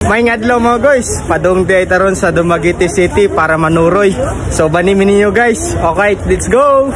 May ngadlaw mga guys, padung di ay taron sa Dumaguete City para manuroy. So banimin ninyo guys. Okay, let's go!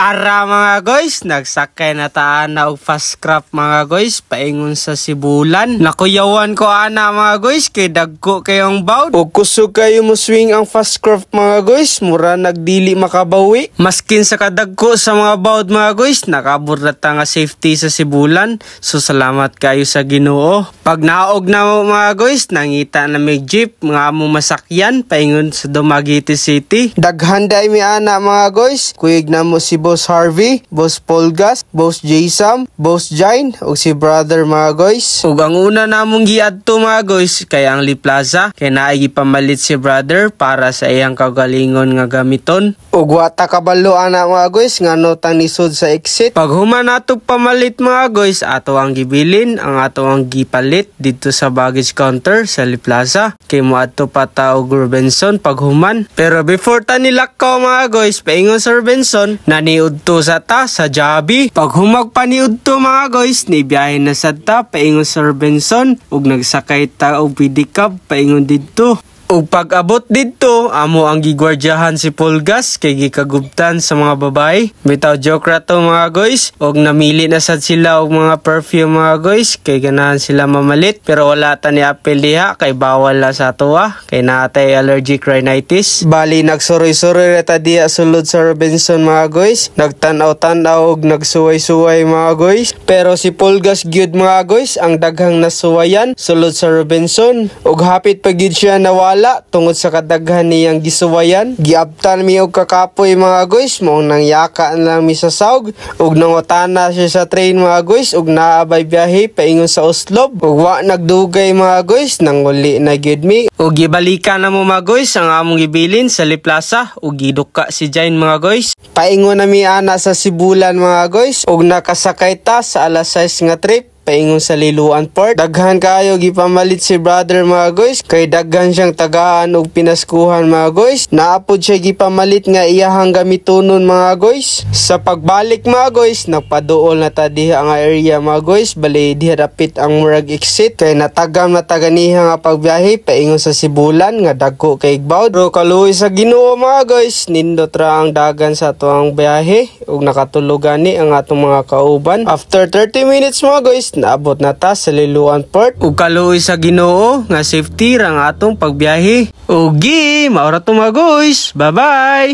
Ara mga guys, nagsakay na taan na og fast craft mga guys, paingon sa Sibulan. Nakuyawan ko ana mga guys, kay dagko kayong bawd. O kusog kayo mo swing ang fast craft mga guys, mura nagdili makabawi. Maskin sa kadagko sa mga bawd mga guys, nakabot na nga safety sa Sibulan. So salamat kayo sa Ginoo. Pag naog na mo mga guys, nangita na may jeep, mga mo masakyan, paingon sa Dumaguete City. Daghanday mi ana mga guys, kuyig na mo si Boss Harvey, Boss Polgas, Boss J-Sam, Boss Jain, ug si brother mga guys. Ug ang una namong giadto mga guys kay ang Li Plaza, kay naay gipamalit si brother para sa iyang kagalingon nga gamiton. Ug wata kabalo ana mga guys ngano tang nisod sa exit. Pag human nato pamalit mga guys, ato ang gibilin, ang ato ang gipalit dito sa baggage counter sa Li Plaza. Kay mo adto pa ta og Robinson pag human. Pero before ta nilakaw mga guys, paingon sa Robinson, niudto sa ta sa Jabi. Pag humagpa niudto mga guys, nibiyahe na sa ta paingon sa Robinson ug nagsakay ta og pedicab paingon didto. Ug pag abot didto, amo ang gigwardyahan si Polgas kay gikagubtan sa mga babae. Bitaw joke ra to mga guys. Ug namili na sad sila og mga perfume mga guys kay ganahan sila mamalit. Pero wala ta ni apel diha kay bawal la sa tuwa kay naatay allergic rhinitis. Bali nagsuroy-suroy ra ta diha sulod sa Robinson mga guys. Nagtanaw-tanaw og nagsuway-suway mga guys. Pero si Polgas gyud mga guys ang daghang nasuwayan sulod sa Robinson. Ug hapit pa gyud siya nawala tungod sa kadaghan niyang gisuwayan. Giabtan mi og kakapoy mga guys, mong nangyaka lang mi sa saog ug nangutana siya sa train mga guys ug naabay biyahe paingon sa Oslob. Ug wa nagdugay mga guys, nanguli na gyud mi. Ug gibalikan na mo mga guys ang among gibilin sa Li Plaza ug giduka si Jain mga guys. Paingon na mi ana sa Sibulan mga guys ug nakasakay ta sa alas 6 nga trip paingon sa Liloan Port. Daghan kayo gipamalit si brother mga guys kay daghan siyang tagaan og pinaskuhan mga guys. Naapod siya gipamalit nga iyahang gamitonon mga guys. Sa pagbalik mga guys, nagpaduol na ta diha nga area mga guys, bali diha dapit ang murag exit kay natagam na taganiha nga pagbiyahe paingon sa Sibulan nga dagko kay bawd. Pero kaluoy sa Ginoo mga guys, nindot ra ang dagan sa atuang biyahe ug nakatulog gani ang atong mga kauban. After 30 minutes mga guys, naabot na ta sa Liloan Port ug kaluoy sa Ginoo nga safety ra ang atong pagbiyahe. Ugi, maura to mga guys. Bye bye.